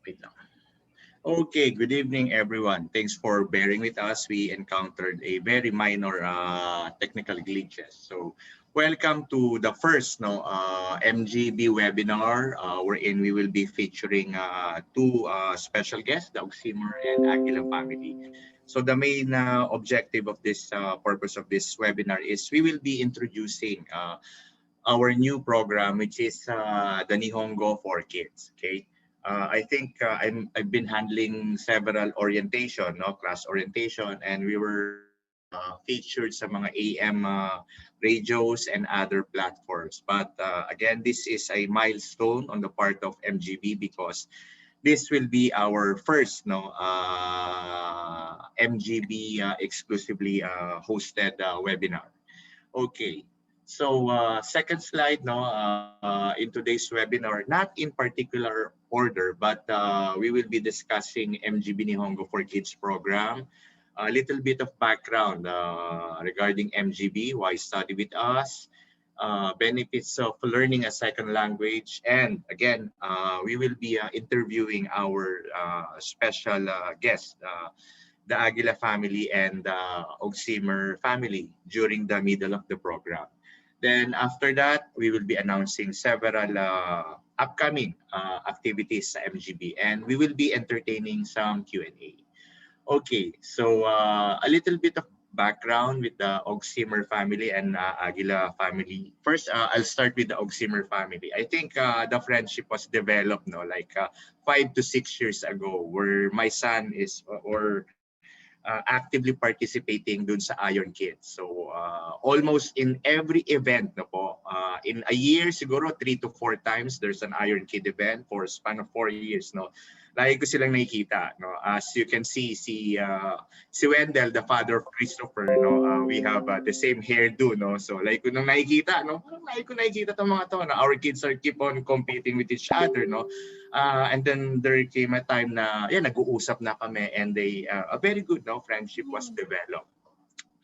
Wait lang. Okay, good evening everyone. Thanks for bearing with us. We encountered a very minor technical glitches. So welcome to the first MGB webinar wherein we will be featuring two special guests, the Ogsimer and Aguila family. So the main objective of this purpose of this webinar is we will be introducing our new program, which is the Nihongo for Kids. Okay, I think I've been handling several orientation, no, class orientation, and we were featured sa mga AM radios and other platforms. But again, this is a milestone on the part of MGB because this will be our first MGB exclusively hosted webinar. Okay. So second slide, in today's webinar, not in particular order, but we will be discussing MGB Nihongo for Kids program, a little bit of background regarding MGB, why study with us, benefits of learning a second language, and again, we will be interviewing our special guest, the Aguila family and the Ogsimer family during the middle of the program. Then after that, we will be announcing several upcoming activities sa MGB, and we will be entertaining some Q&A. Okay, so a little bit of background with the Ogsimer family and Aguila family. First, I'll start with the Ogsimer family. I think the friendship was developed 5 to 6 years ago, where my son is actively participating dun sa Iron Kids. So almost in every event in a year siguro 3 to 4 times there's an Iron Kid event for a span of 4 years, no. Lagi ko silang nakikita, no. As you can see, si Wendell, the father of Christopher, we have the same hairdo, no. So like ko nung nakikita, no, lagi ko nakikita tong mga to, no? Our kids are keep on competing with each other, no. And then there came a time na nag-uusap na kami, and a very good friendship was developed.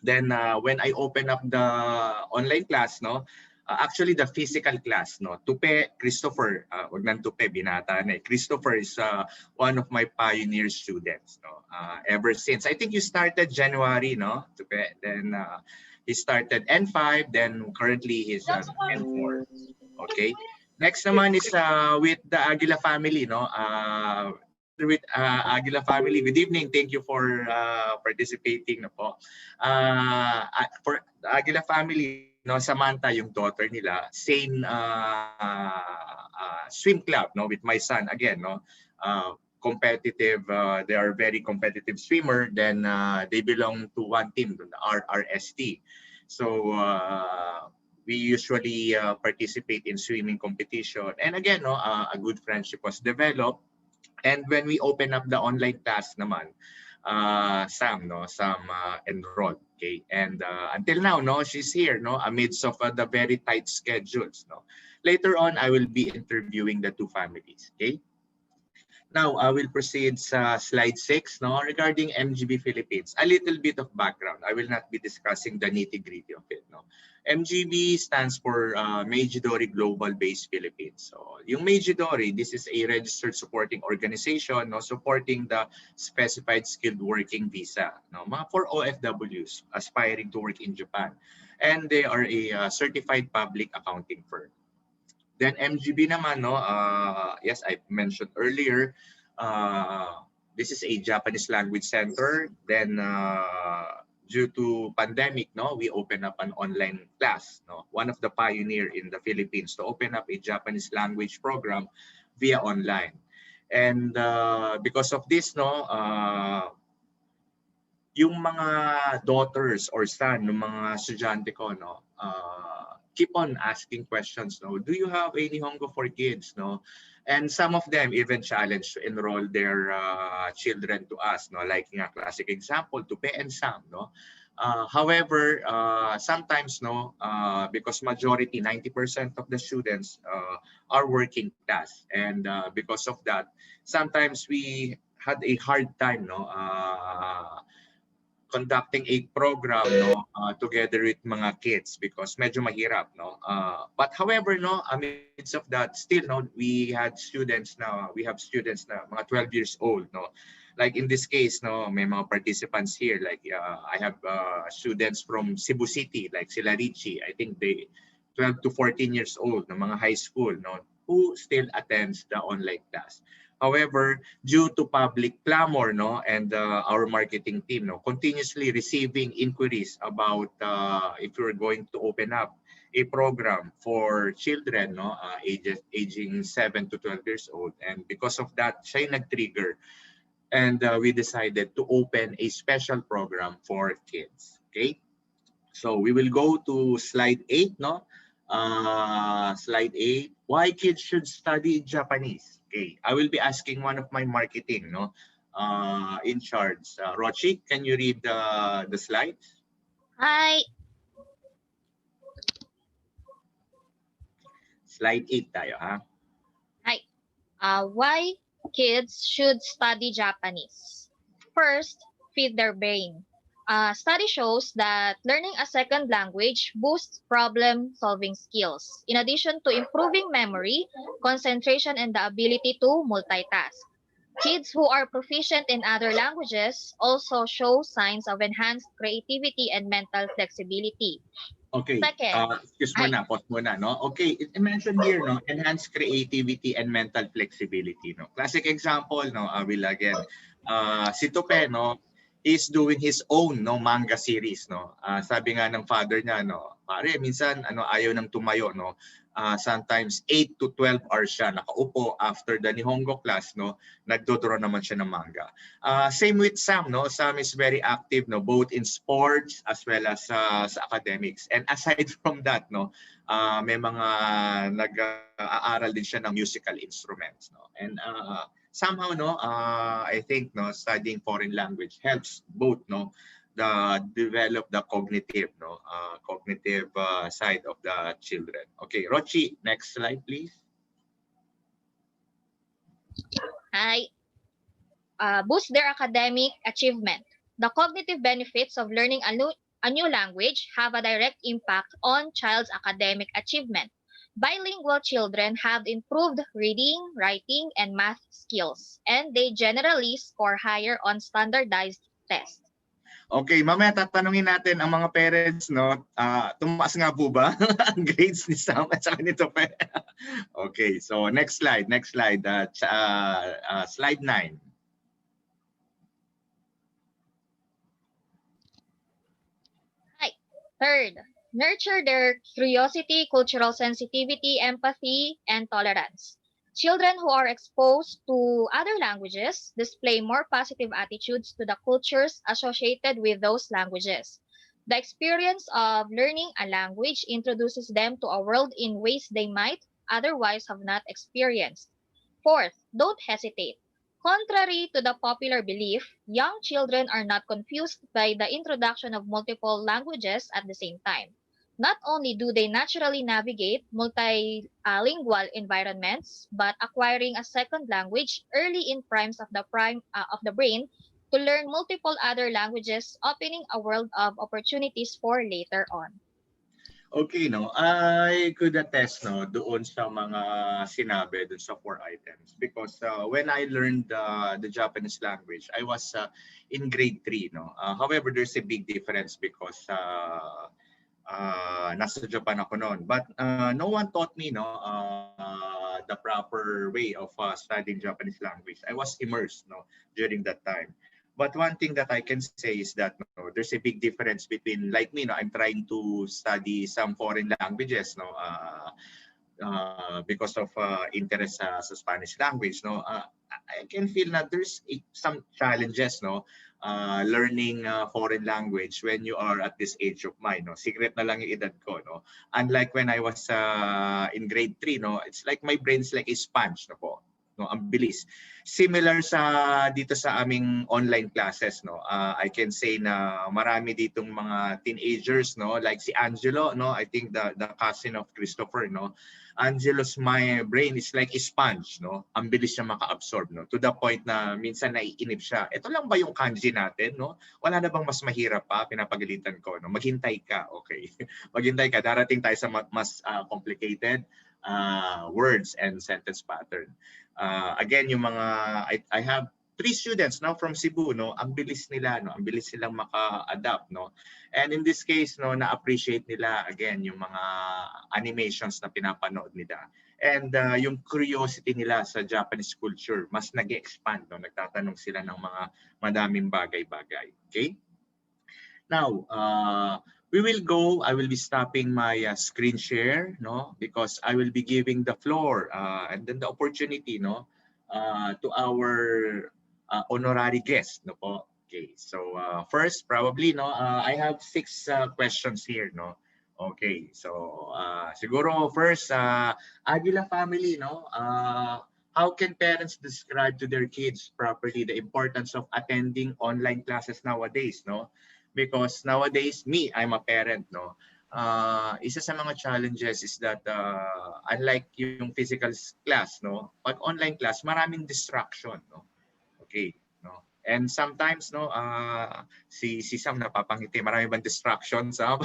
Then when I open up the online class, actually the physical class, Tupe, Christopher, wag nang Tupe, binata na eh. Christopher is one of my pioneer students, ever since. I think you started January, Tupe. Then he started N5, then currently he's N4. Okay. Next naman is with the Aguila family, together with Aguila family. Good evening. Thank you for participating, po. For the Aguila family, Samantha, yung daughter nila, same swim club, with my son again, competitive. They are very competitive swimmer. Then they belong to one team, the RRST. So we usually participate in swimming competition. And again, a good friendship was developed. And when we open up the online class naman, Sam enrolled. Okay, and until now, she's here, amidst of the very tight schedules. Later on, I will be interviewing the two families. Okay. Now, I will proceed sa slide 6, regarding MGB Philippines. A little bit of background. I will not be discussing the nitty-gritty of it. MGB stands for Meiji-Dori Global-Based Philippines. So, yung Meiji-Dori, this is a registered supporting organization, supporting the specified skilled working visa, for OFWs aspiring to work in Japan. And they are a certified public accounting firm. Then MGB naman, yes, I mentioned earlier, this is a Japanese language center. Then due to pandemic, we open up an online class. One of the pioneer in the Philippines to open up a Japanese language program via online. And because of this, yung mga daughters or son ng mga estudyante ko, keep on asking questions. Do you have a Nihongo for Kids? And some of them even challenge to enroll their children to us. Like nga classic example, Tupe and Sam. However, sometimes because majority, 90% of the students are working class, and because of that, sometimes we had a hard time conducting a program, no, together with mga kids, because medyo mahirap, no. But however, no, amidst of that, still, no, we have students na mga 12 years old, no. Like in this case, no, may mga participants here, like I have students from Cebu City, like sila Richie. I think they 12 to 14 years old, no, mga high school, no, who still attends the online class. However, due to public clamor, no, and our marketing team, no, continuously receiving inquiries about if we're going to open up a program for children, no, aging 7 to 12 years old, and because of that, siya yung nag-trigger, and we decided to open a special program for kids. Okay, so we will go to slide 8, no. Slide 8, why kids should study Japanese. Okay, I will be asking one of my marketing, no, in charge. Rochi, can you read the slides? Hi. Slide 8 tayo, ha? Hi. Why kids should study Japanese? First, feed their brain. Study shows that learning a second language boosts problem-solving skills, in addition to improving memory, concentration, and the ability to multitask. Kids who are proficient in other languages also show signs of enhanced creativity and mental flexibility. Okay, Second, excuse ay, muna, pause muna, no? Okay, it mentioned here, no, enhance creativity and mental flexibility, no? Classic example, no, I will again, si Tope, no, is doing his own, no, manga series, no? Sabi nga ng father niya, no, pare, minsan, ano, ayaw nang tumayo, no? Sometimes 8 to 12 hours siya nakaupo after the Nihongo class, no? Nagdodraw naman siya ng manga. Same with Sam, no? Sam is very active, no, both in sports as well as sa academics. And aside from that, no, may mga nag-aaral din siya ng musical instruments, no. And somehow, no, I think, no, studying foreign language helps both, no, develop the cognitive, no, cognitive side of the children. Okay, Rochi, next slide, please. hi. Boost their academic achievement. The cognitive benefits of learning a new language have a direct impact on child's academic achievement. Bilingual children have improved reading, writing, and math skills, and they generally score higher on standardized tests. Okay, mamaya tatanungin natin ang mga parents, no, tumaas nga po ba ang grades ni Sam at saka nito? Okay, so next slide, slide 9. Third, nurture their curiosity, cultural sensitivity, empathy, and tolerance. Children who are exposed to other languages display more positive attitudes to the cultures associated with those languages. The experience of learning a language introduces them to a world in ways they might otherwise have not experienced. Fourth, don't hesitate. Contrary to the popular belief, young children are not confused by the introduction of multiple languages at the same time. Not only do they naturally navigate multilingual environments, but acquiring a second language early in primes of the brain to learn multiple other languages, opening a world of opportunities for later on. Okay, no, I could attest, no, doon sa mga sinabi doon sa 4 items, because when I learned the Japanese language, I was in grade 3, no. However, there's a big difference because nasa Japan ako noon, but no one taught me, no, the proper way of studying Japanese language. I was immersed, no, during that time. But one thing that I can say is that, no, there's a big difference between, like me, no, I'm trying to study some foreign languages, no, because of interest sa Spanish language, no. I can feel that there's some challenges, no, learning foreign language when you are at this age of mine, no. Secret na lang yung edad ko, no. Unlike when I was in grade 3, no, it's like my brain's like a sponge, no po. no, ang bilis. Similar sa dito sa aming online classes, no. I can say na marami ditong mga teenagers, no, like si Angelo, no. I think the cousin of Christopher, no. Angelo's my brain is like a sponge, no. Ang bilis niya maka-absorb, no. To the point na minsan naiinip siya. Ito lang ba yung kanji natin, no? Wala na bang mas mahirap pa? Pinapagalitan ko, no. Maghintay ka, okay. Maghintay ka. Darating tayo sa mas complicated words and sentence pattern. Again, yung mga I have 3 students now from Cebu, no. Ang bilis nila, no. Ang bilis silang maka-adapt, no. And in this case, no, na-appreciate nila again yung mga animations na pinapanood nila. And yung curiosity nila sa Japanese culture mas nag-expand, no. Nagtatanong sila ng mga madaming bagay-bagay. Okay? Now, I will be stopping my screen share, no, because I will be giving the floor and then the opportunity, no, to our honorary guest, no po. Okay, so first, probably, no, I have 6 questions here, no. Okay, so siguro first, Aguila family, no, how can parents describe to their kids properly the importance of attending online classes nowadays, no? Because nowadays, I'm a parent, no? Isa sa mga challenges is that unlike yung physical class, no? Pag online class, maraming distraction, no? Okay, no? And sometimes, no, si Sam napapangiti, marami bang distractions, ha?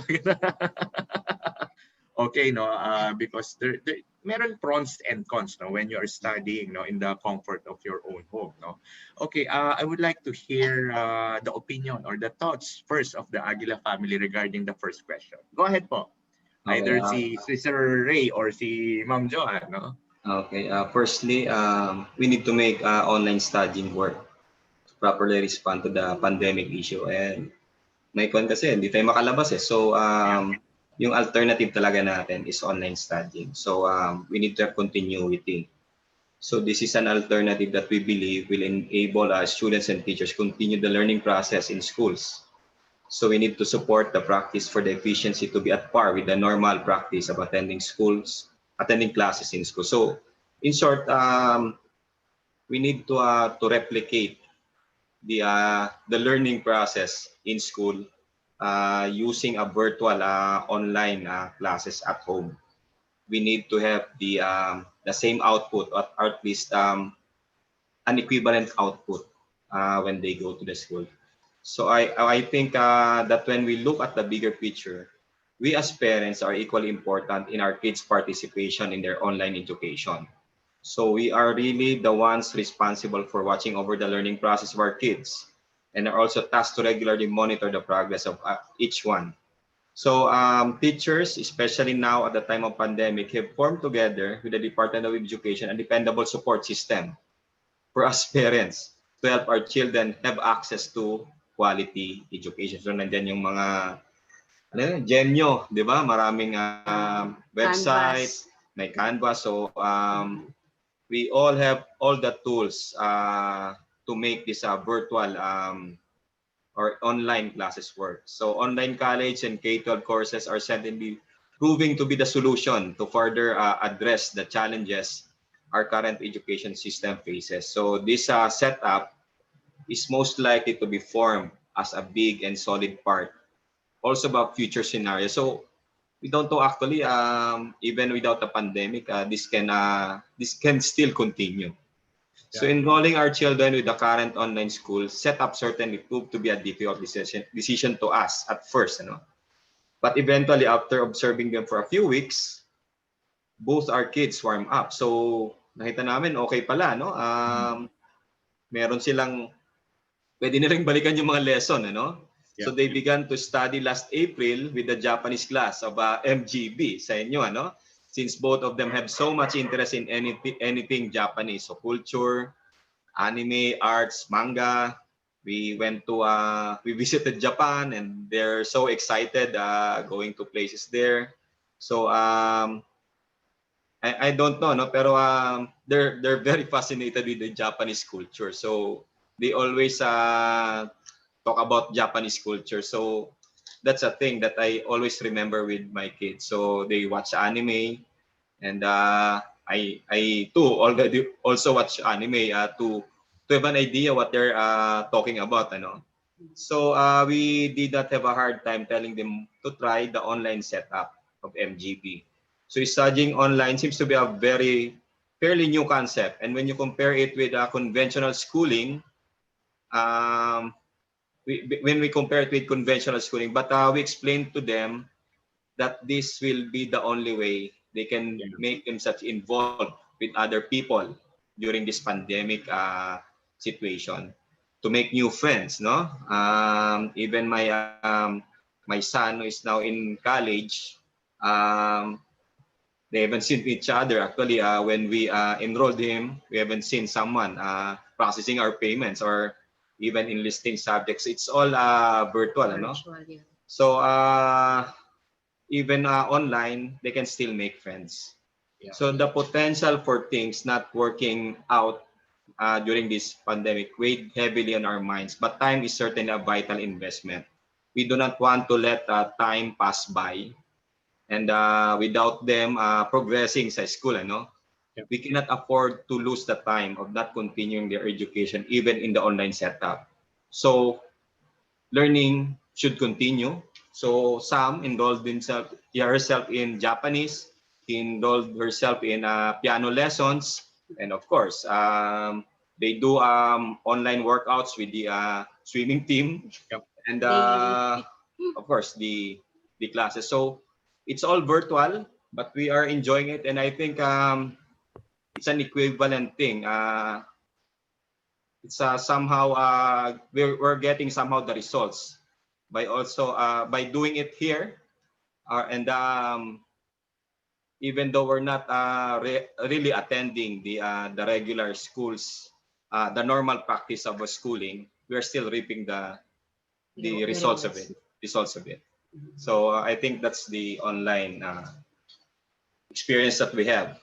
Okay, no, because there meron pros and cons, no, when you are studying, no, in the comfort of your own home, no. Okay, I would like to hear the opinion or the thoughts first of the Aguila family regarding the first question. Go ahead po. Okay, Either si Sir Ray or si Ma'am Joanne, no. okay. Firstly, we need to make online studying work to properly respond to the pandemic issue. And may kon kasi, hindi tayo makalabas eh. So, yung alternative talaga natin is online studying. So, we need to have continuity. So, this is an alternative that we believe will enable students and teachers continue the learning process in schools. So, we need to support the practice for the efficiency to be at par with the normal practice of attending classes in school. So, in short, we need to replicate the learning process in school using a virtual online classes at home. We need to have the same output, or at least an equivalent output when they go to the school. So I think that when we look at the bigger picture, we as parents are equally important in our kids' participation in their online education. So we are really the ones responsible for watching over the learning process of our kids, and are also tasked to regularly monitor the progress of each one. So teachers, especially now at the time of pandemic, have formed together with the Department of Education a dependable support system for us parents to help our children have access to quality education. So nandiyan yung mga Genyo, di ba? Maraming website, may Canvas. So we all have all the tools to make this virtual or online classes work. So online college and K-12 courses are certainly proving to be the solution to further address the challenges our current education system faces. So this setup is most likely to be formed as a big and solid part also about future scenarios. So we don't know actually, even without the pandemic, this can still continue. So enrolling our children with the current online school setup certainly proved to be a difficult decision to us at first, but eventually after observing them for a few weeks, both our kids warm up. So nakita namin okay pala, no? Meron silang pwede nilang balikan yung mga lesson, So they began to study last April with the Japanese class of MGB sa inyo, Since both of them have so much interest in anything Japanese, so culture, anime, arts, manga. We visited Japan and they're so excited going to places there. So I don't know, pero they're very fascinated with the Japanese culture. So they always talk about Japanese culture. So that's a thing that I always remember with my kids. So they watch anime and I too already also watch anime to have an idea what they're talking about, ano. So we did not have a hard time telling them to try the online setup of MGB. So studying online seems to be a very fairly new concept, and when you compare it with conventional schooling, um, when we compare it with conventional schooling, but we explained to them that this will be the only way they can Yeah. make themselves involved with other people during this pandemic situation, to make new friends, no? Even my son who is now in college, um, they haven't seen each other. Actually, when we enrolled him, we haven't seen someone processing our payments or even enlisting subjects. It's all virtual, no? Yeah. So even online, they can still make friends. Yeah. So the potential for things not working out during this pandemic weighed heavily on our minds, but time is certainly a vital investment. We do not want to let time pass by, and without them progressing sa school, ano, Yeah. we cannot afford to lose the time of not continuing their education even in the online setup. So learning should continue. So Sam enrolled herself in Japanese. He enrolled herself in piano lessons, and of course, they do online workouts with the swimming team, Yep. and Daily. of course the classes. So it's all virtual, but we are enjoying it, and I think it's an equivalent thing. It's somehow we're getting somehow the results by also by doing it here, and even though we're not really attending the regular schools, the normal practice of a schooling, we're still reaping the results of it. Results of it. So I think that's the online experience that we have.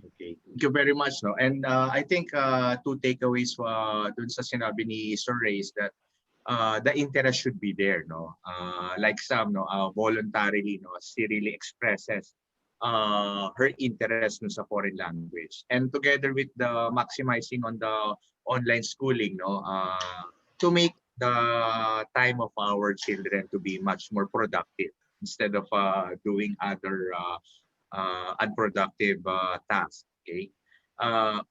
Okay. Thank you very much, no. And I think two takeaways dun sa sinabi ni Sir Ray is that the interest should be there, no. Like Sam, no, voluntarily, no, she really expresses her interest no, sa foreign language, and together with the maximizing on the online schooling, no, to make the time of our children to be much more productive instead of doing other unproductive tasks. Okay.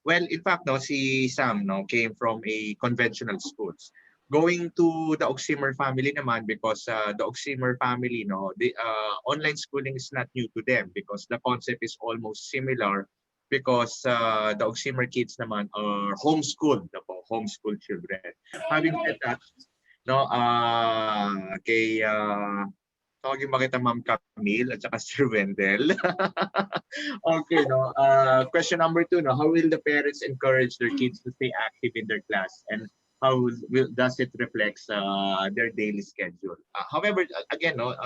Well, in fact, no, si Sam no came from a conventional schools. Going to the Ogsimer family naman, because the Ogsimer family, no, the online schooling is not new to them because the concept is almost similar, because the Ogsimer kids naman are homeschooled, the homeschool children. Having said that, no, tawagin ba kita Ma'am Camille at saka Sir Wendell? Okay, no. Question number 2, no. How will the parents encourage their kids to stay active in their class, and how does it reflect their daily schedule? However, again, no,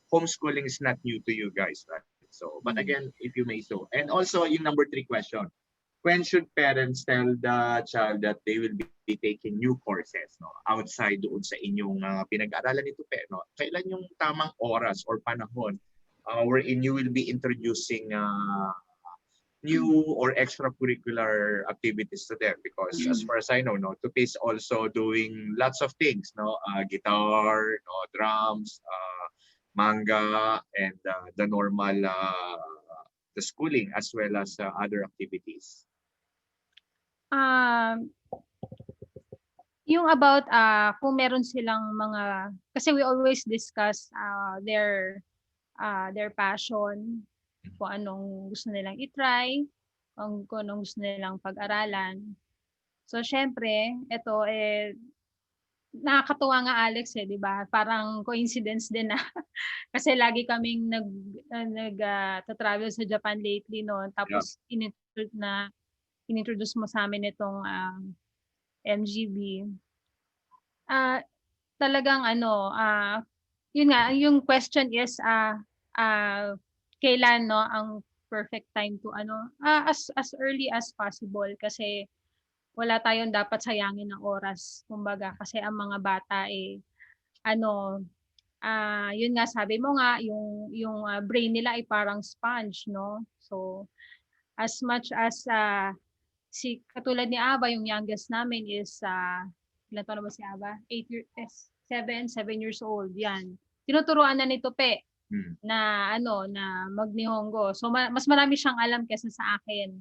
homeschooling is not new to you guys, right? So, but again, if you may so. And also, yung number 3 question, when should parents tell the child that they will be taking new courses, no, outside doon sa inyong pinag-aralan nito, no? Kailan yung tamang oras or panahon wherein you will be introducing new or extracurricular activities to them? Because as far as I know, no, Tupi is also doing lots of things, no, guitar, no, drums, manga, and the normal the schooling, as well as other activities. Yung about kung meron silang mga, kasi we always discuss their passion, kung anong gusto nilang i-try, kung anong gusto nilang pag-aralan. So syempre, ito nakakatuwa nga Alex 'di ba? Parang coincidence din na kasi lagi kaming travel sa Japan lately no. Yeah. Tapos inintroduce mo sa amin itong MGB. Talagang yun nga, yung question is kailan no ang perfect time to as early as possible, kasi wala tayong dapat sayangin ng oras. Kumbaga kasi ang mga bata yun nga sabi mo nga yung brain nila ay parang sponge no. So as much as si katulad ni Ava, yung youngest namin is ilan taon na ba si Ava? 7 years old. Yan. Tinuturuan na ni Tupe na na mag-Nihongo. So mas marami siyang alam kaysa sa akin.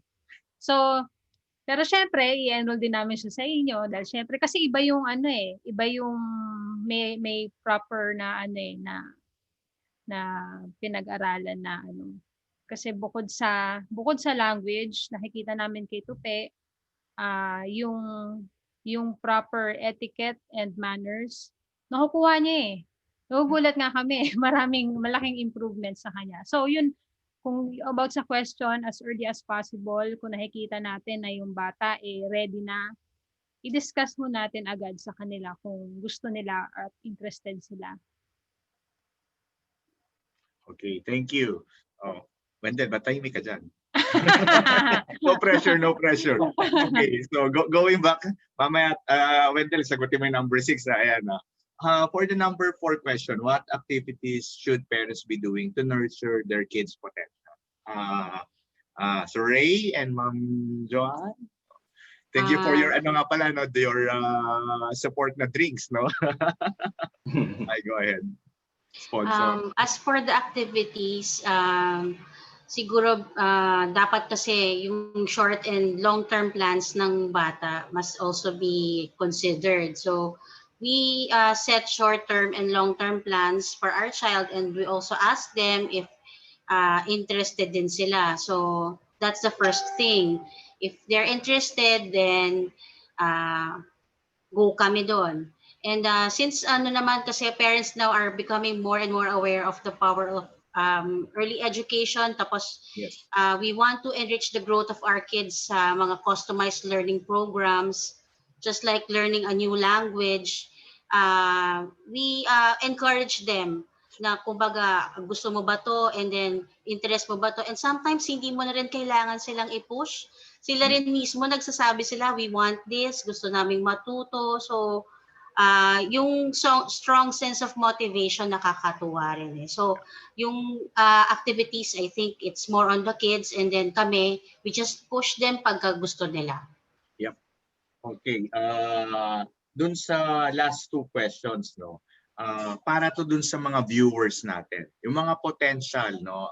So pero syempre, i-enroll din namin siya sa inyo dahil syempre kasi iba yung iba yung may proper na na pinag-aralan na kasi bukod sa language, nakikita namin kay Tupe yung proper etiquette and manners, nakukuha niya eh. Nagugulat nga kami, malaking improvement sa kanya. So yun, kung about sa question, as early as possible, kung nakikita natin na yung bata ready na, i-discuss mo natin agad sa kanila kung gusto nila at interested sila. Okay, thank you. Oh, Wendell, batahimik ka dyan. No pressure, no pressure. Okay, so going back, mamaya, Wendell, sagutin mo yung number 6. Ayan, for the number 4 question, what activities should parents be doing to nurture their kids' potential? So Ray and Ma'am Joanne, thank you for your your support na drinks, no? I go ahead. Sponsor. As for the activities, siguro dapat kasi yung short and long-term plans ng bata must also be considered. So we set short-term and long-term plans for our child, and we also ask them if interested din sila. So that's the first thing. If they're interested, then go kami doon. And since naman kasi parents now are becoming more and more aware of the power of early education, tapos yes. We want to enrich the growth of our kids sa mga customized learning programs, just like learning a new language. We encourage them na kumbaga gusto mo ba to, and then interest mo ba to, and sometimes hindi mo na rin kailangan silang i-push. Sila rin mismo nagsasabi sila, we want this, gusto naming matuto. So yung strong sense of motivation nakakatuwa rin eh. So yung activities, I think it's more on the kids, and then kami, we just push them pagka gusto nila. Yep. Okay. Dun sa last 2 questions, no, para to dun sa mga viewers natin, yung mga potential, no,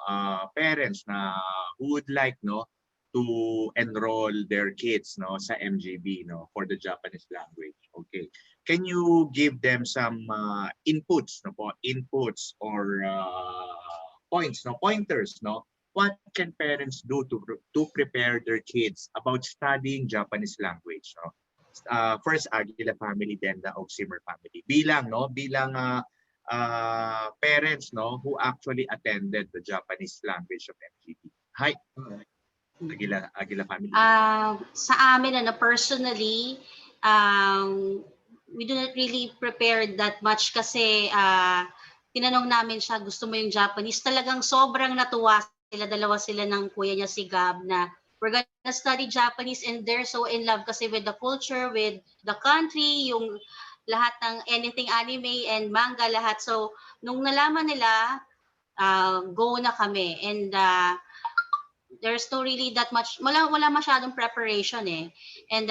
parents na who would like, no, to enroll their kids, no, sa MGB, no, for the Japanese language. Okay. Can you give them some inputs, no, inputs or points, no, pointers, no? What can parents do to prepare their kids about studying Japanese language, no? First Aguila family, then the Ogsimer family. Bilang parents, no, who actually attended the Japanese language of MGB. Hi. Aguila family. Sa amin, personally, we do not really prepare that much kasi tinanong namin siya, gusto mo yung Japanese? Talagang sobrang natuwa sila, dalawa sila ng kuya niya si Gab na we're gonna study Japanese, and they're so in love kasi with the culture, with the country, yung lahat ng anything anime and manga, lahat. So, nung nalaman nila, go na kami. And there's no really that much, wala masyadong preparation eh. And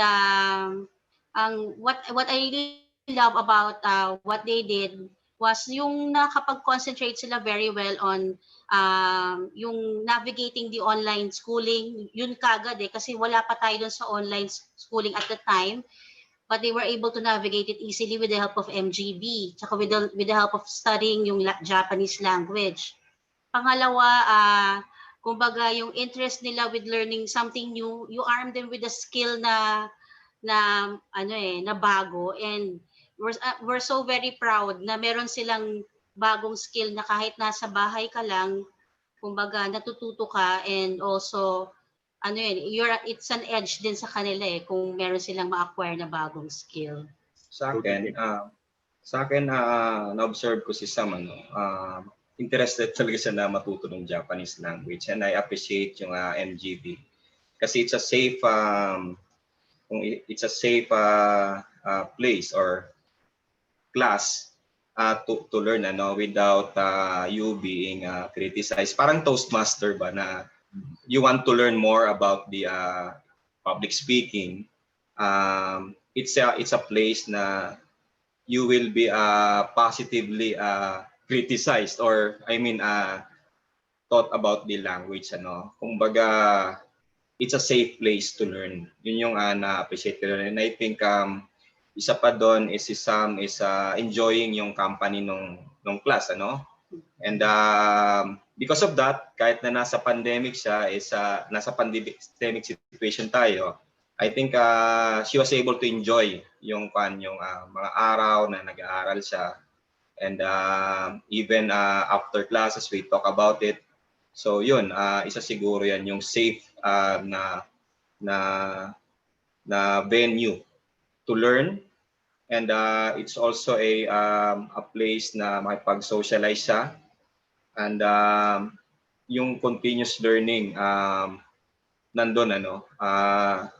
what I really love about what they did was yung nakapag-concentrate sila very well on yung navigating the online schooling. Yun kagad eh, kasi wala pa tayo dun sa online schooling at the time, but they were able to navigate it easily with the help of MGB, tsaka with the help of studying yung Japanese language. Pangalawa, kumbaga yung interest nila with learning something new, you arm them with a skill na bago, and we're so very proud na meron silang bagong skill na kahit nasa bahay ka lang, kumbaga natututo ka, and also it's an edge din sa kanila eh kung meron silang ma-acquire na bagong skill. Sa akin na-observe ko si Sam, interested talaga siya na matuto ng Japanese language, and I appreciate yung MGB kasi it's a safe place or class to learn without you being criticized. Parang Toastmaster ba na you want to learn more about the public speaking, it's a place na you will be positively criticized, or I mean thought about the language, ano. Kumbaga, it's a safe place to learn. Yun yung na-appreciate ko rin. And I think isa pa doon is si Sam is enjoying yung company nung class, ano. And because of that, kahit na nasa pandemic siya, is nasa pandemic situation tayo, I think she was able to enjoy yung mga araw na nag-aaral siya. And even after classes, we talk about it. So yun, isa siguro yan yung safe na venue to learn. And it's also a place na makipag-socialize siya. And yung continuous learning, nandun, ano,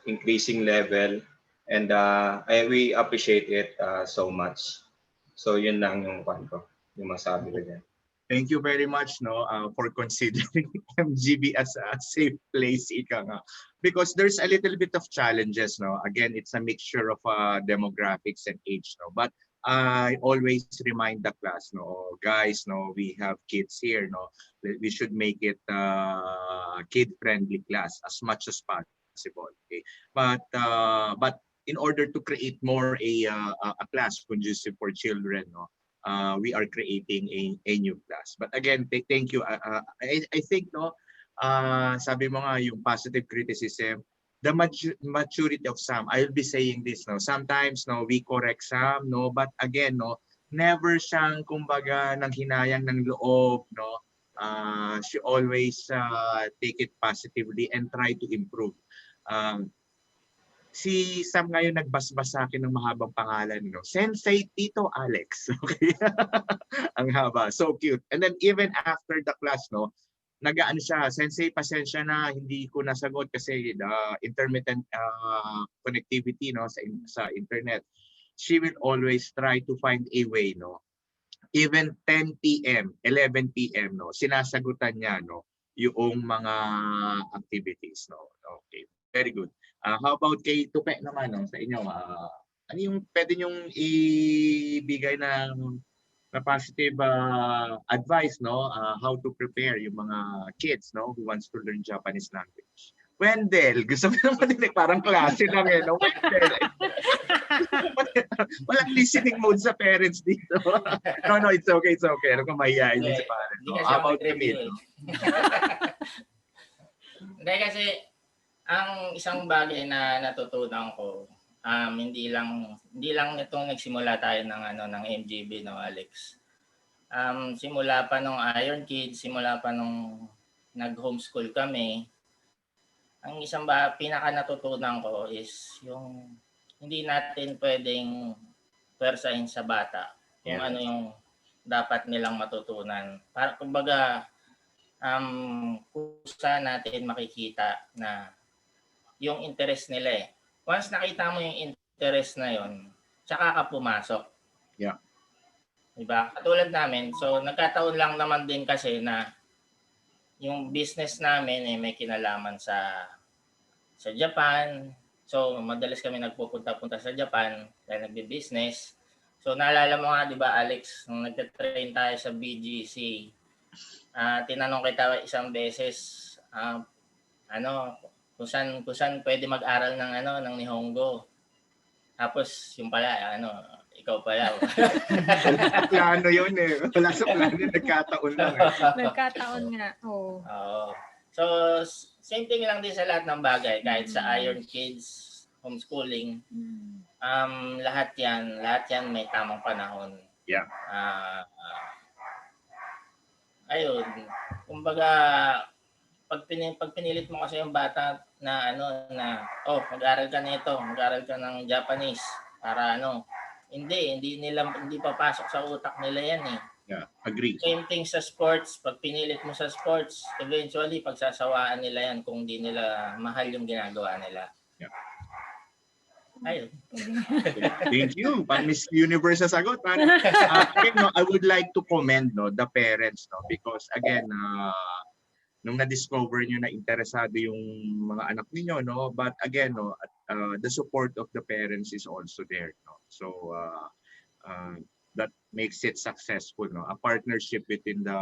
increasing level. And we appreciate it so much. So yun lang yung yung masabi ko dyan. Thank you very much, for considering MGB as a safe place, ika nga. Because there's a little bit of challenges, no. Again, it's a mixture of demographics and age, no. But I always remind the class, no, guys, no, we have kids here, no. We should make it kid-friendly class as much as possible. Okay, but in order to create more a class conducive for children, no, we are creating a new class. But again, thank you. I think, no, sabi mo nga yung positive criticism, the maturity of Sam. I'll be saying this, no. Sometimes, no, we correct Sam, no, but again, no, never siyang kumbaga nang hinayang ng loob, no. She always take it positively and try to improve. Si Sam ngayon nagbasbas sa akin ng mahabang pangalan, no? Sensei Tito Alex. Okay. Ang haba. So cute. And then even after the class, no, nag-ano siya, Sensei, pasensya na, hindi ko nasagot kasi the intermittent connectivity, no, sa internet. She will always try to find a way, no. Even 10 p.m., 11 p.m., no, sinasagutan niya, no, yung mga activities, no. Okay. Very good. How about kay Tupe naman, no, sa inyo? Ano yung pwede nyong ibigay na positive advice, no? How to prepare yung mga kids, no, who wants to learn Japanese language? Wendell, gusto mo naman din parang klase lang, no? Wendell. Walang listening mode sa parents dito. No, it's okay, it's okay. Ano kung mahihayin yun sa parents? No? How about Camille? Hindi kasi ang isang bagay na natutunan ko, hindi lang nitong nagsimula tayo ng MGB, no, Alex. Simula pa nung Iron Kids, simula pa nung nag-homeschool kami, ang isang pinaka natutunan ko is yung hindi natin pwedeng pwersahin sa bata kung ano yung dapat nilang matutunan. Para kumbaga kusa natin makikita na yung interest nila eh. Once nakita mo yung interest na yon, tsaka ka pumasok. Yeah. Diba? Katulad namin, so nagkataon lang naman din kasi na yung business namin eh may kinalaman sa Japan. So madalas kami nagpupunta-punta sa Japan dahil nagbe-business. So naalala mo nga, di ba, Alex, nung nagte-train tayo sa BGC, tinanong kita isang beses, kung saan pwede mag-aral ng Nihongo. Tapos yung pala, ikaw pala. Plano yun eh. Wala sa plano, nagkataon lang. Nagkataon nga. Oo. So, same thing lang din sa lahat ng bagay. Kahit sa Iron Kids, homeschooling, lahat yan may tamang panahon. Yeah. Ayun. Kumbaga, pag pinilit mo kasi yung bata na mag-aral ka nito, mag-aral ka ng Japanese para hindi papasok sa utak nila yan eh. Yeah, agree. Same thing sa sports, pag pinilit mo sa sports, eventually pagsasawaan nila yan kung di nila mahal yung ginagawa nila. Yeah. Ayun. Thank you. Pang Miss Universe sa sagot. Again, I would like to commend the parents, because again, nung na-discover nyo na interesado yung mga anak niyo, no? But again, no, the support of the parents is also there, no? So that makes it successful, no? A partnership between the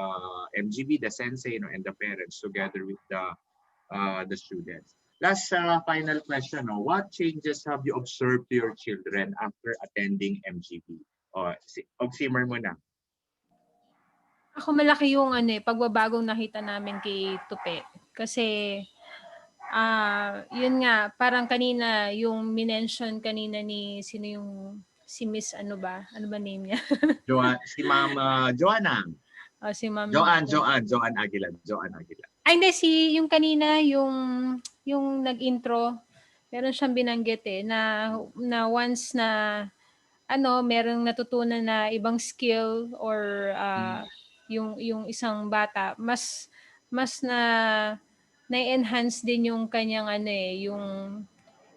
MGB, the sensei, no, and the parents together with the students. Last final question, no? What changes have you observed to your children after attending MGB? Ogsimer mo na. Ako malaki yung pagbabagong nakita namin kay Tupe. Kasi yun nga, parang kanina yung minention kanina ni sino yung si Miss ano ba? Ano ba name niya? Si Ma'am Joanna. Si Ma'am Joanne Aguila. Ay, hindi, yung kanina, yung nag-intro, meron siyang binanggit na once na, merong natutunan na ibang skill or yung isang bata, mas na-enhance din yung kanyang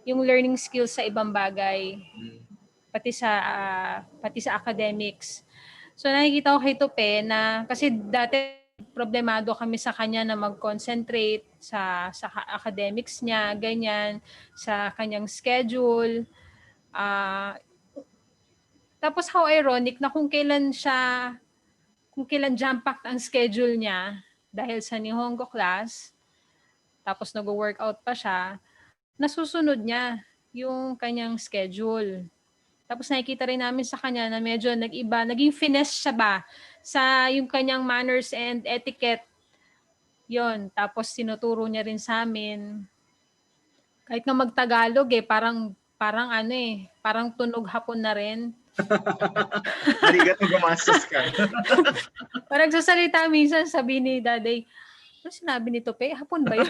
yung learning skills sa ibang bagay, pati sa academics. So nakikita ko kay Tupe na kasi dati problemado kami sa kanya na mag-concentrate sa academics niya, ganyan, sa kanyang schedule. Tapos how ironic na kung kailan jam-packed ang schedule niya dahil sa Nihongo class, tapos nag-workout pa siya, nasusunod niya yung kanyang schedule. Tapos nakikita rin namin sa kanya na medyo nag-iba, naging finesse siya ba sa yung kanyang manners and etiquette. Yon, tapos tinuturo niya rin sa amin. Kahit nga mag-Tagalog parang parang tunog hapon na rin. Arigato gumastos ka. Parang sasalita minsan, sabi ni Daday, ano sinabi ni Tupe? Hapon ba yun?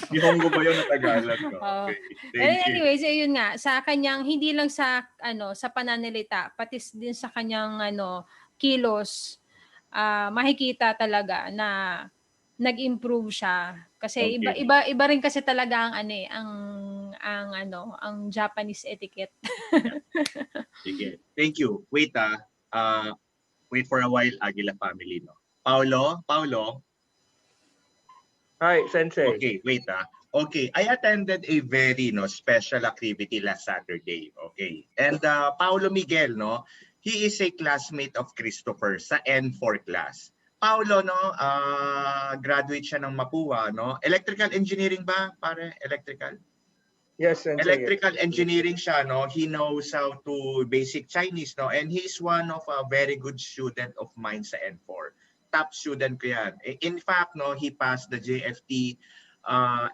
Nihongo ba yun na Tagalog? Okay. Anyways, yun nga, sa kanyang, hindi lang sa sa pananalita, pati din sa kanyang kilos, makikita talaga na nag-improve siya. Kasi Okay. iba rin kasi talaga ang Japanese etiquette. Sige. Thank you. Wait wait for a while, Aguila Family, no? Paulo? Hi, Sensei. Okay, wait Okay, I attended a very special activity last Saturday. Okay. And Paulo Miguel, no? He is a classmate of Christopher sa N4 class. Paulo, no, graduate siya ng Mapua, no? Electrical engineering ba, pare? Electrical? Yes, Sensei. Electrical engineering siya, no? He knows how to basic Chinese, no? And he's one of a very good student of mine sa N4. Top student ko yan. In fact, no, he passed the JFT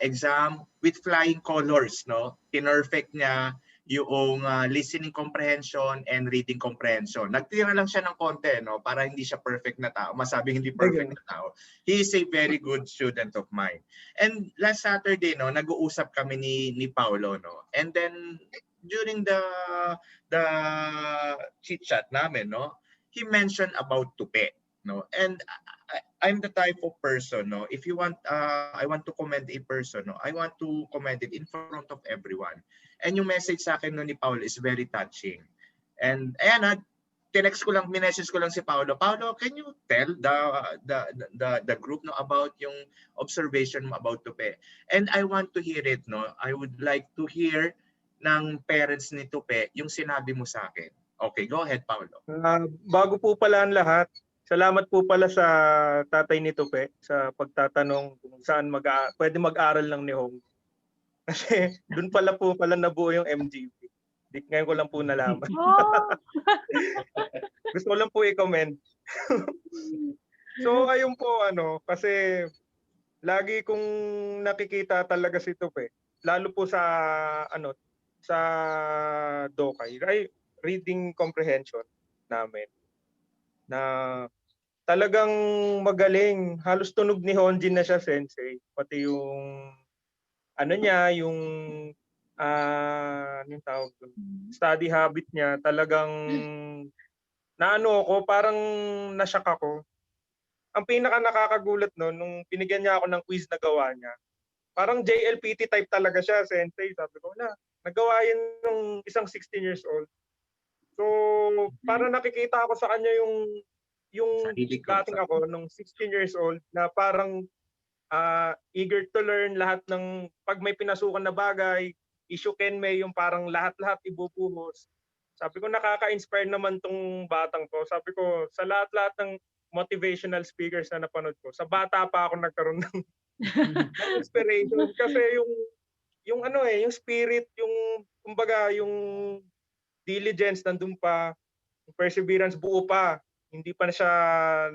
exam with flying colors, no? Pinerfect niya yung listening comprehension and reading comprehension. Nagtira lang siya ng konti, no, para hindi siya perfect na tao. Masabing hindi perfect na tao. He is a very good student of mine. And last Saturday, no, nag-uusap kami ni Paulo, no. And then during the chit-chat namin, no, he mentioned about Tupe, no. And I'm the type of person, no, if you want I want to commend a person, no, I want to commend it in front of everyone. And yung message sa akin no, ni Paulo is very touching. And ayan, minessage ko lang si Paulo. Paulo, can you tell the group no about yung observation mo about Tupe? And I want to hear it, no. I would like to hear ng parents ni Tupe yung sinabi mo sa akin. Okay, go ahead, Paulo. Bago po pala ang lahat, salamat po pala sa tatay ni Tupe sa pagtatanong kung saan pwede mag-aral ng Nihongo. Kasi doon pala nabuo yung MGB. Ngayon ko lang po nalaman. Gusto ko lang po i-comment. So ayun po kasi lagi kong nakikita talaga si Tupe, lalo po sa sa Dokay, reading comprehension namin, na talagang magaling. Halos tunog ni Honjin na siya, Sensei. Pati yung yung anong tawag doon? Study habit niya, talagang parang na-shock ako. Ang pinaka nakakagulat nung binigyan niya ako ng quiz na gawa niya, parang JLPT type talaga siya, Sensei. Sabi ko, nagawa yun nung isang 16 years old. So, parang nakikita ako sa kanya yung dating ako nung 16 years old na parang eager to learn lahat ng pag may pinasukan na bagay, issue Kenme, yung parang lahat-lahat ibubuhos. Sabi ko nakaka-inspire naman tong batang to. Sabi ko sa lahat-lahat ng motivational speakers na napanood ko, sa bata pa ako nagkaroon ng inspiration kasi yung ano yung spirit, yung kumbaga yung diligence nandun pa, yung perseverance buo pa. Hindi pa siya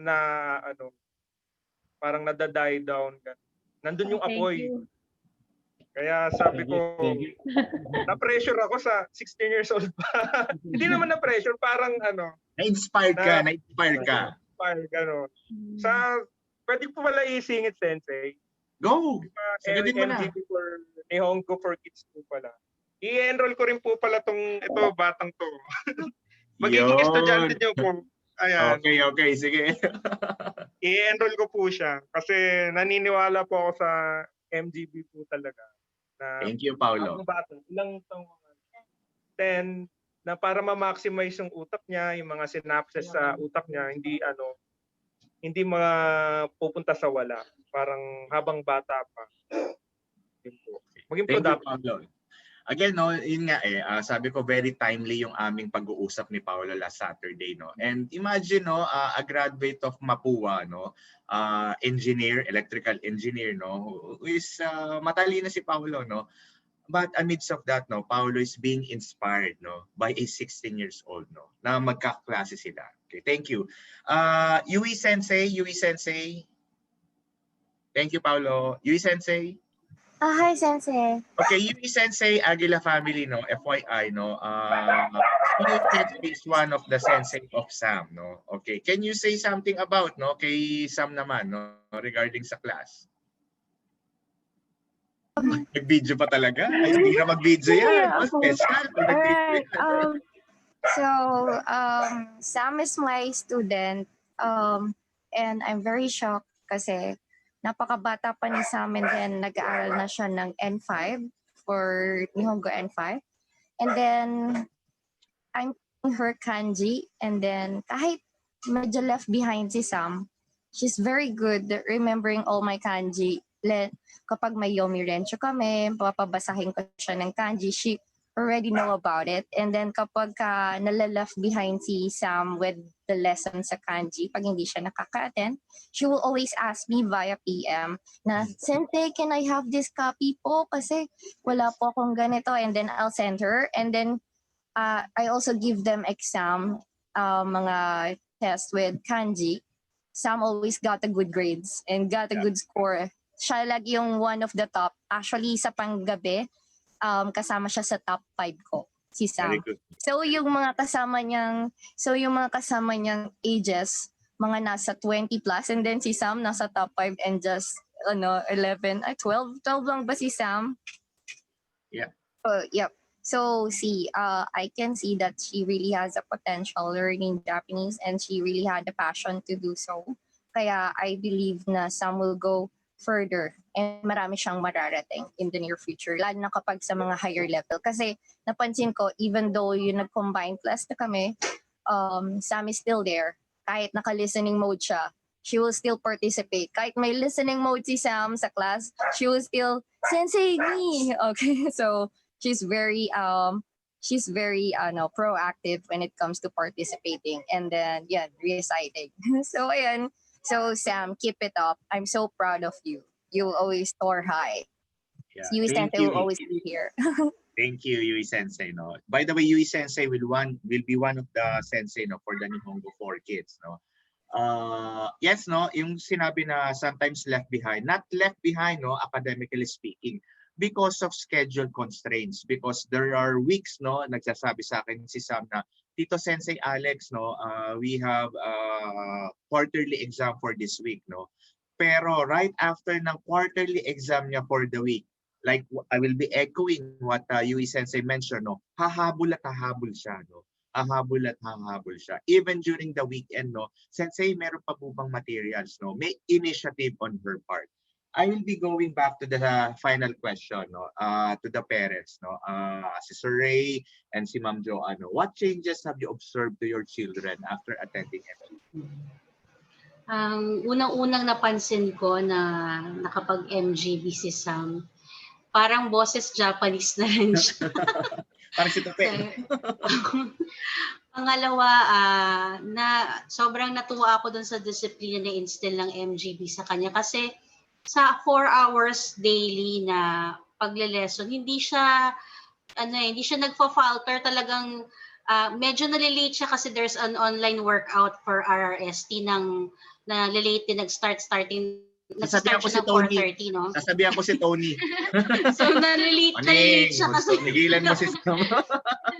na ano parang nada-die down. Nandun yung Thank apoy. you. Kaya sabi ko, na-pressure ako sa 16 years old pa. Hindi naman na-pressure, parang ano. Na-inspired ka. Inspired gano'n. Sa, pwede po pala isingit, Sensei. Go! Diba, Sagutin mo na. MGB for Nihongo for Kids po pala. I-enroll ko rin po pala ito, batang to. Magiging estudyante niyo po. Ayan. Okay, sige. I-enroll ko po siya kasi naniniwala po ako sa MGB po talaga. Na Thank you, Paulo. Ilang taong 10 na para ma-maximize yung utak niya, yung mga synapses sa utak niya, hindi mapupunta sa wala. Parang habang bata pa. Yun po. Maging productive. Again, no, yun nga sabi ko very timely yung aming pag-uusap ni Paolo last Saturday, no. And imagine, no, a graduate of Mapua, no, electrical engineer, no, who is matalino si Paolo, no. But amidst of that, no, Paolo is being inspired, no, by a 16 years old, no, na magkaklase sila. Okay, thank you. Yui Sensei. Thank you, Paolo. Yui Sensei. Hi, Sensei. Okay, Yui Sensei, Aguila Family, no, FYI, no, Yui Sensei is one of the sensei of Sam, no. Okay, can you say something about, no, kay Sam naman, no, regarding sa class? Nag-video pa talaga? Ay, hindi na mag-video yan. Yeah, Special. Alright. Sam is my student, and I'm very shocked kasi napakabata pa ni Sam, and then nag-aaral na siya ng N5 for Nihongo N5. And then I'm teaching her kanji, and then kahit medyo left behind si Sam, she's very good at remembering all my kanji. Kapag may yomi rencho kami, papabasahin ko siya ng kanji, she already know about it. And then kapag nala-left behind si Sam with the lesson sa kanji, pag hindi siya nakaka-attend, she will always ask me via PM na, Sensei, can I have this copy po? Kasi wala po akong ganito. And then I'll send her. And then I also give them exam, mga test with kanji. Sam always got the good grades and got a good score. Siya lagi yung one of the top. Actually, sa panggabi, kasama siya sa top 5 ko, si Sam. So yung mga kasama niyang ages, mga nasa 20 plus, and then si Sam nasa top 5 and just 11, 12 lang ba si Sam? Yeah. Yep. So I can see that she really has a potential learning Japanese, and she really had the passion to do so. Kaya I believe na Sam will go further and marami siyang mararating in the near future, lalo na kapag sa mga higher level. Kasi napansin ko, even though yung nag-combined class na kami, Sam is still there. Kahit naka-listening mode siya, she will still participate. Kahit may listening mode si Sam sa class, she will still, Sensei, me! Okay, so she's very proactive when it comes to participating, and then reciting. So ayan. So Sam, keep it up. I'm so proud of you. You will always soar high. Yeah. Yui Sensei will always be here. Thank you, Yui Sensei. No. By the way, Yui Sensei will be one of the sensei, no, for the Nihongo 4 kids. No. Yes, no, yung sinabi na sometimes left behind, not left behind, no, academically speaking, because of schedule constraints. Because there are weeks, no, nagsasabi sa akin si Sam na, Tito Sensei Alex, no, we have quarterly exam for this week, no. Pero right after ng quarterly exam niya for the week, like I will be echoing what Yui Sensei mentioned, no, hahabol siya, no. Hahabol siya. Even during the weekend, no, Sensei, meron pa po bang materials, no? May initiative on her part. I will be going back to the final question, no, to the parents, no, si Sir Ray and si Ma'am Joanne. What changes have you observed to your children after attending MGB? Ang unang-unang napansin ko na nakapag-MGB si Sam, parang boses Japanese na rin siya. Parang si Tupe. Pangalawa, na sobrang natuwa ako dun sa disiplina na instill ng MGB sa kanya kasi sa 4 hours daily na pagle-lesson, hindi siya nagfa-falter, talagang medyo nalilate siya kasi there's an online workout for RRST na late din nag-start siya ng 4:30, no? Sasabihan ko si Tony. So nalilate siya kasi Tigilan mo si Sam.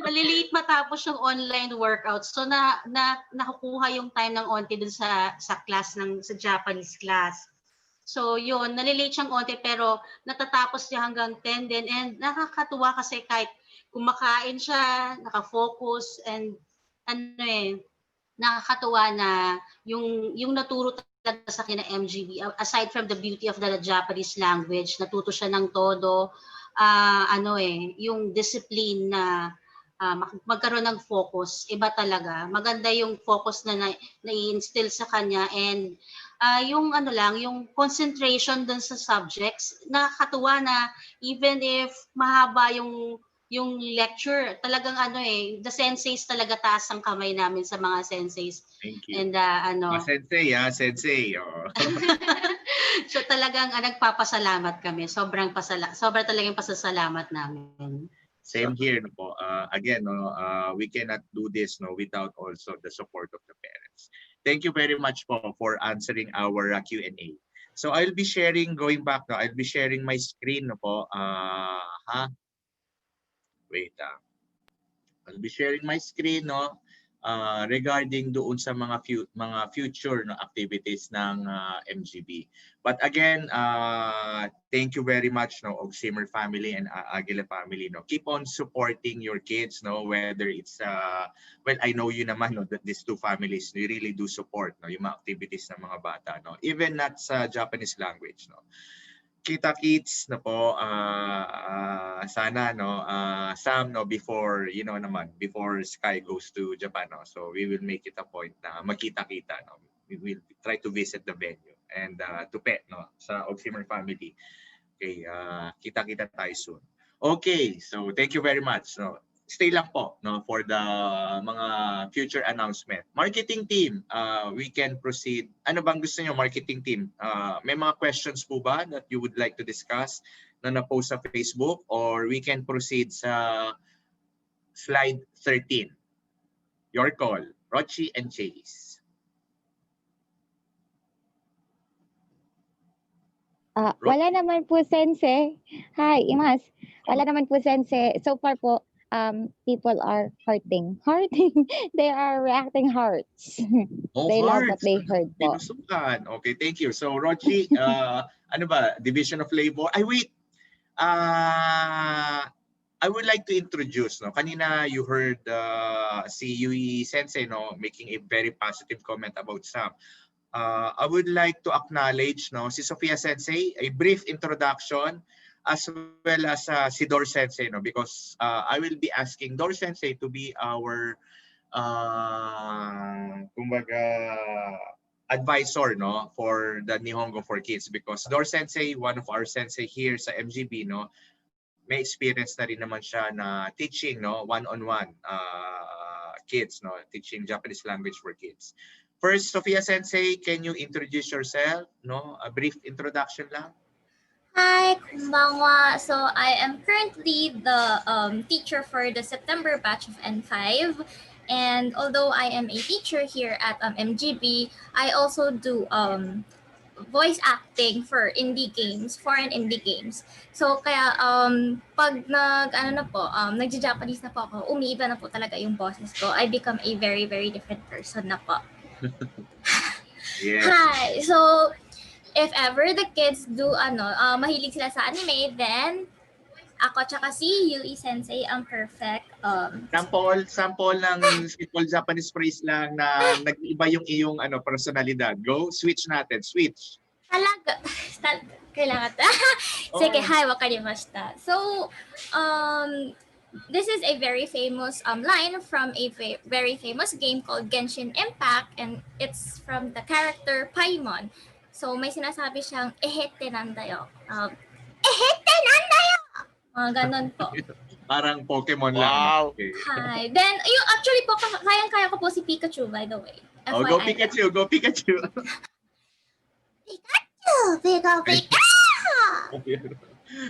nalilate matapos yung online workout. So nakukuha yung time ng onti dun sa class sa Japanese class. So yun, nalilate siyang onti pero natatapos niya hanggang 10 din, and nakakatuwa kasi kahit kumakain siya, nakafocus, and nakakatuwa na yung naturo talaga sa akin ng MGB, aside from the beauty of the Japanese language, natuto siya ng todo, yung discipline na magkaroon ng focus, iba talaga. Maganda yung focus na i-instill sa kanya, and yung yung concentration dun sa subjects, nakakatuwa na even if mahaba yung lecture, talagang the senseis talaga, taas ang kamay namin sa mga senseis. Thank you. And sensei. Oh. So talagang nagpapasalamat kami. Sobra talagang pasasalamat namin. Same here, no po. Again, we cannot do this without also the support of the parents. Thank you very much po for answering our Q&A. So I'll be sharing, going back now, I'll be sharing my screen, no po. Wait. I'll be sharing my screen, regarding doon sa mga future activities ng MGB. But again, thank you very much, Ogsimer family and Aguila family. Keep on supporting your kids, whether it's well, I know you naman that these two families, they really do support yung mga activities ng mga bata, even not sa Japanese language. Kita kids na po, sana Sam, before before Sky goes to Japan, so we will make it a point na magkita-kita, we will try to visit the venue, and to pet sa Ogsimer family. Okay, kita-kita tayo soon. Okay, so thank you very much. Stay lang po for the mga future announcement. Marketing team, we can proceed. Ano bang gusto niyo, marketing team? May mga questions po ba that you would like to discuss na post sa Facebook, or we can proceed sa slide 13. Your call, Rochi and Chase. Wala naman po, Sensei. Hi, Imas. Wala naman po, Sensei. So far po, people are hurting. They are reacting hearts. They love what they heard po. Okay, thank you. So, Rochi, ano ba? Division of Labor? Wait. I would like to introduce. Kanina you heard si Yui Sensei making a very positive comment about Sam. I would like to acknowledge si Sophia Sensei, a brief introduction, as well as si Doris Sensei, because I will be asking Doris Sensei to be our kumbaga advisor for the Nihongo for Kids, because Doris Sensei, one of our sensei here sa MGB, may experience na rin naman siya na teaching one-on-one kids, teaching Japanese language for kids. First, Sophia Sensei, can you introduce yourself? A brief introduction lang. Hi, konbanwa. So I am currently the teacher for the September batch of N5. And although I am a teacher here at MGB, I also do voice acting for indie games, foreign indie games. So kaya pag nagja-Japanese na po ako, umiiba na po talaga yung boses ko. I become a very, very different person na po. Yes. Hi. So if ever the kids do mahilig sila sa anime, then ako tsaka si Yui Sensei ang perfect sample ng simple Japanese phrase lang na nag-iba yung iyong personalidad. Go, switch natin. Switch. Talaga kailangan. Sige, hi, wakarimashita. So this is a very famous line from a very famous game called Genshin Impact, and it's from the character Paimon. So may sinasabi siyang ehete nandayo. Ehete nandayo! Mga ganun po. Parang Pokemon lang. Wow. Okay. Hi. Then, yung actually po, kayang-kaya ko po si Pikachu, by the way. Oh, go Pikachu, go Pikachu. Pikachu!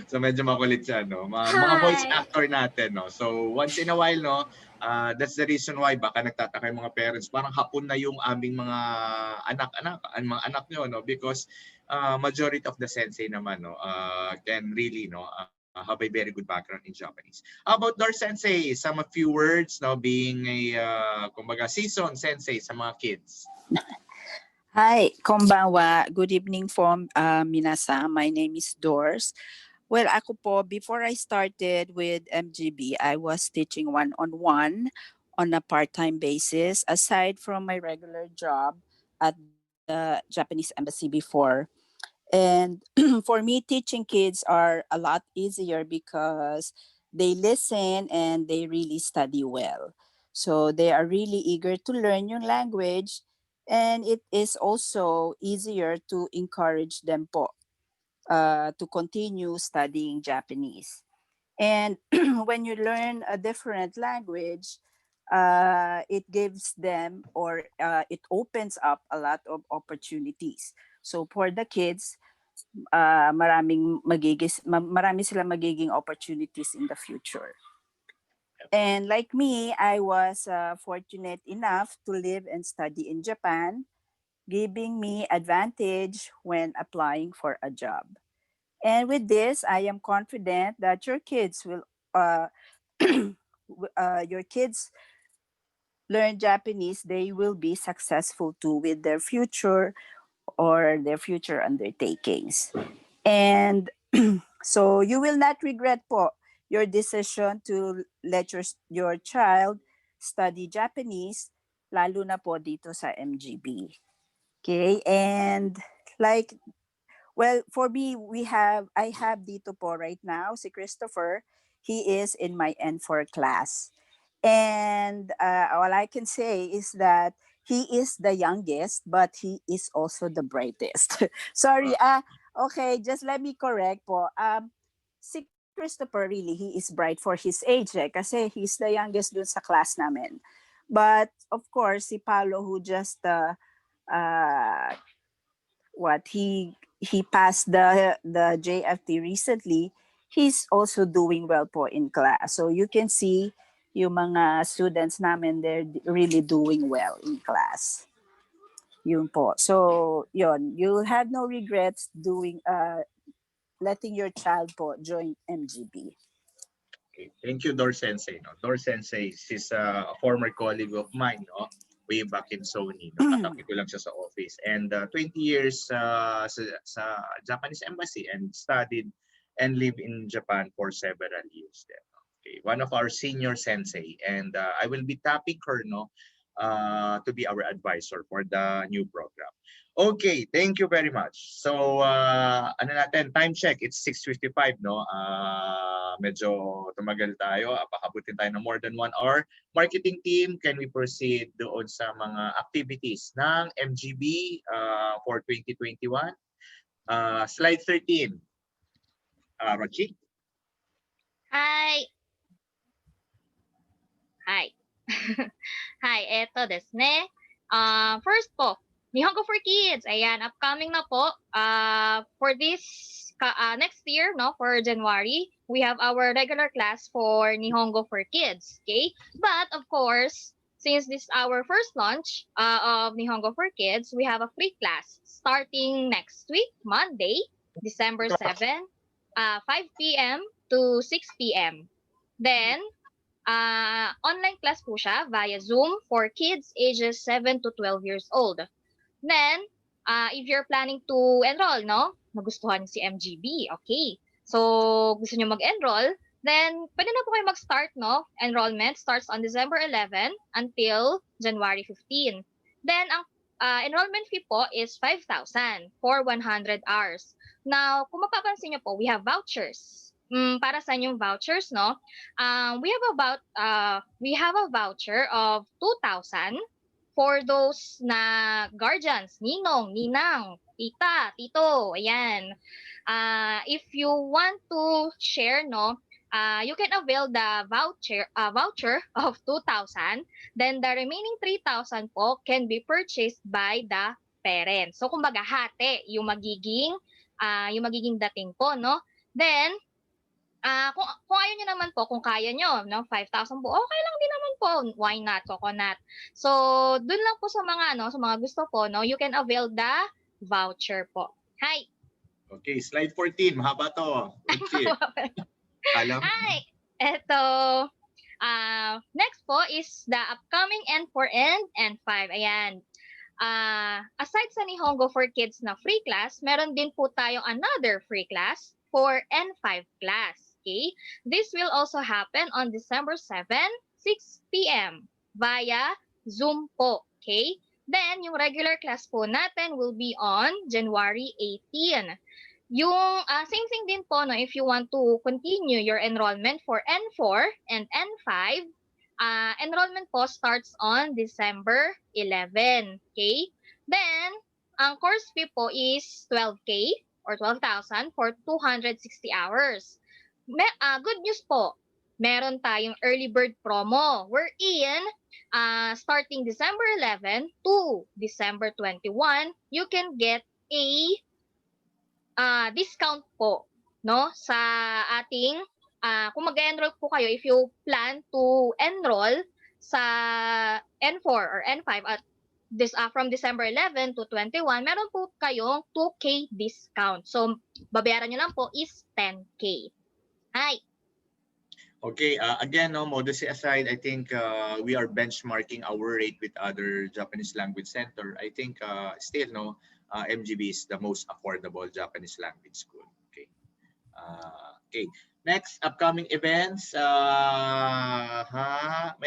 So medyo makulit siya, no? Mga voice actor natin, no? So once in a while, no? That's the reason why baka nagtataka yung mga parents, parang hapon na yung aming mga mga anak nyo, no? Because majority of the sensei naman, no? Can really, no? Have a very good background in Japanese. How about Doris Sensei? Some few words, no? Being a, kumbaga, seasoned sensei sa mga kids. Hi, konbanwa. Good evening from minasan. My name is Doris. Well, ako po, before I started with MGB, I was teaching one-on-one on a part-time basis, aside from my regular job at the Japanese embassy before. And for me, teaching kids are a lot easier because they listen and they really study well. So they are really eager to learn yung language, and it is also easier to encourage them po to continue studying Japanese. And when you learn a different language, it gives them or it opens up a lot of opportunities. So for the kids, marami silang magiging opportunities in the future. And like me, I was fortunate enough to live and study in Japan, giving me advantage when applying for a job. And with this, I am confident that your kids will your kids learn Japanese, they will be successful too with their future or their future undertakings. And so you will not regret po your decision to let your child study Japanese, lalo na po dito sa MGB. Okay, and like, well, for me, I have dito po right now, si Christopher, he is in my N4 class. And all I can say is that he is the youngest, but he is also the brightest. Sorry, okay, just let me correct po. Si Christopher, really, he is bright for his age, kasi he's the youngest dun sa class namin. But of course, si Paolo, who just he passed the JFT recently, he's also doing well po in class. So you can see yung mga students namin, they're really doing well in class. Yun po. So yun, you'll have no regrets doing letting your child po join MGB. Okay. Thank you, Dor Sensei. No? Dor Sensei, she's a former colleague of mine, no? Way back in Sony. No? Katabi ko lang siya sa office. And 20 years sa Japanese embassy and studied and lived in Japan for several years then. Okay. One of our senior sensei. And I will be tapping her, no, to be our advisor for the new program. Okay, thank you very much. So, ano natin, time check, it's 6:55, no? Medyo tumagal tayo, pakabutin tayo ng more than 1 hour. Marketing team, can we proceed doon sa mga activities ng MGB for 2021? Slide 13. Rochi? Hi! Hi! Hi, eto desu ne. First po, Nihongo for Kids. Ayan, upcoming na po. For this next year, no, for January, we have our regular class for Nihongo for Kids. Okay? But of course, since this is our first launch of Nihongo for Kids, we have a free class starting next week, Monday, December 7, 5 p.m. to 6 p.m. Then, online class po siya via Zoom for kids ages 7 to 12 years old. Then, if you're planning to enroll, no? Nagustuhan si MGB, okay. So, gusto nyo mag-enroll, then pwede na po kayo mag-start, no? Enrollment starts on December 11 until January 15. Then, ang enrollment fee po is 5,000 for 100 hours. Now, kung mapapansin nyo po, we have vouchers. para sa inyong vouchers, no? We have a voucher of 2,000 for those na guardians, ninong, ninang, tita, tito, ayan. If you want to share, no, you can avail the voucher of 2,000. Then the remaining 3,000 po can be purchased by the parents. So kumbaga hati yung magiging dating po, no? Then kung ayaw nyo naman po, kung kaya nyo, no, 5,000 po, okay lang din naman po. Why not? Coconut. So, dun lang po sa mga, sa mga gusto po, no, you can avail the voucher po. Hi! Okay, slide 14. Mahaba to. Okay. Alam? Hi! Eto, next po is the upcoming N4 and N5. Ayan. Aside sa Nihongo for Kids na free class, meron din po tayong another free class for N5 class. Okay? This will also happen on December 7, 6 p.m. via Zoom po. Okay? Then, yung regular class po natin will be on January 18. Yung same thing din po, no, if you want to continue your enrollment for N4 and N5, enrollment po starts on December 11. Okay? Then, ang course fee po is 12K or 12,000 for 260 hours. Good news po, meron tayong early bird promo wherein starting December 11 to December 21, you can get a discount po, no, sa ating kung mag-enroll po kayo, if you plan to enroll sa N4 or N5 at from December 11 to 21, meron po kayong 2K discount. So, babayaran nyo lang po is 10K. Hi! Okay, again, no, modesty aside, I think we are benchmarking our rate with other Japanese language center. I think still, no, MGB is the most affordable Japanese language school. Okay. Okay. Next, upcoming events. May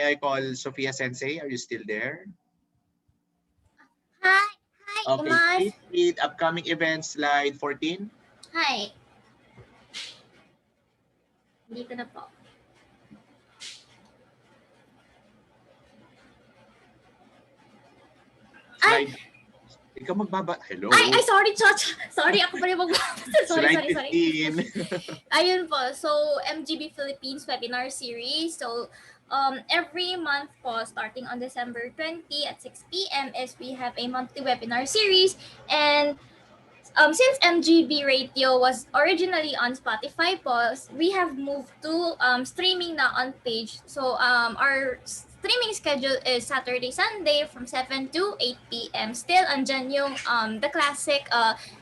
I call Sophia Sensei? Are you still there? Hi. Okay, please read upcoming events, slide 14. Hi. Dito na po. Slide. Ikaw magbaba. Hello. Ay, sorry, Chocha. Sorry, ako pa rin magbabasa. Sorry. Ayun po. So, MGB Philippines webinar series. So, every month po, starting on December 20 at 6 p.m. is we have a monthly webinar series. And since MGB Radio was originally on Spotify po, we have moved to streaming na on page. So our streaming schedule is Saturday, Sunday from 7 to 8 p.m. Still andyan yung the classic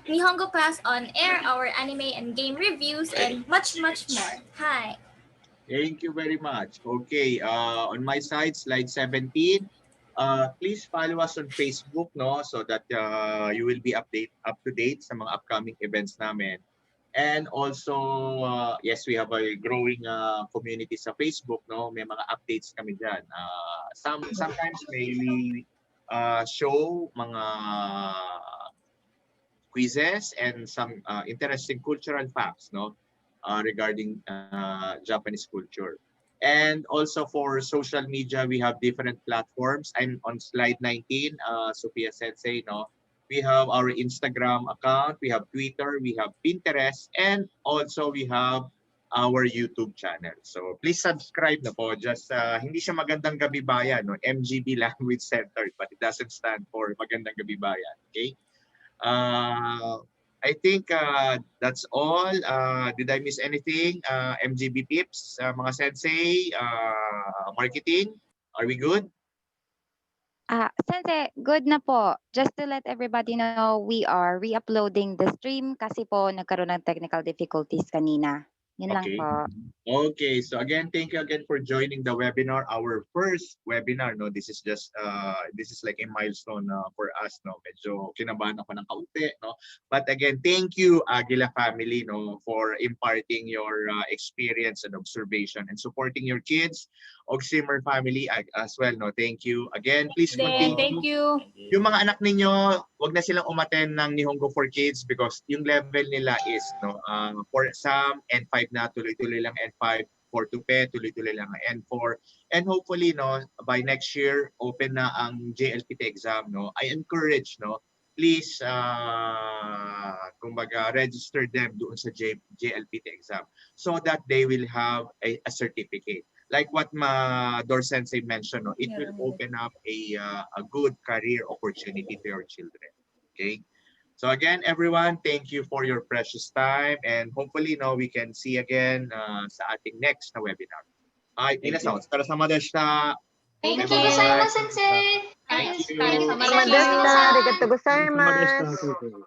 Nihongo class on air, our anime and game reviews, and much more. Hi. Thank you very much. Okay, on my side, slide 17. Please follow us on Facebook, no, so that you will be up to date sa mga upcoming events namin. And also, yes, we have a growing community sa Facebook, no. May mga updates kami diyan. Sometimes may we show mga quizzes and some interesting cultural facts, no, regarding Japanese culture. And also for social media, we have different platforms. I'm on slide 19, Sophia Sensei, no? We have our Instagram account, we have Twitter, we have Pinterest, and also we have our YouTube channel. So please subscribe na po. Just hindi siya Magandang Gabi Bayan, no? MGB Language Center, but it doesn't stand for Magandang Gabi Bayan, okay? I think that's all. Did I miss anything? MGB tips, mga sensei, marketing, are we good? Sensei, good na po. Just to let everybody know, we are re-uploading the stream kasi po nagkaroon ng technical difficulties kanina. Yun lang po. Okay, so again, thank you again for joining the webinar, our first webinar, no. This is just this is like a milestone for us, no. Medyo kinabahan ako ng kaunti, no. But again, thank you Aguila family, no, for imparting your experience and observation and supporting your kids Ogsimer family as well, no? Thank you. Again, please Then, continue. thank you. Yung mga anak ninyo, wag na silang umattend ng Nihongo for Kids because yung level nila is, no, for some, N5 na, tuloy-tuloy lang N5, for tupe, tuloy-tuloy lang N4. And hopefully, no, by next year, open na ang JLPT exam, no? I encourage, no, please, kumbaga, register them doon sa JLPT exam so that they will have a certificate. Like what Doris Sensei mentioned, no, it will open up a good career opportunity to your children. Okay. So again, everyone, thank you for your precious time, and hopefully, no, we can see again sa ating next na webinar. Ay, minasan, otsukare-sama deshita. Thank Thank you, you. Gozaimasu, Sensei. Thank you. Arigatou Arigatou gozaimasu. gozaimasu.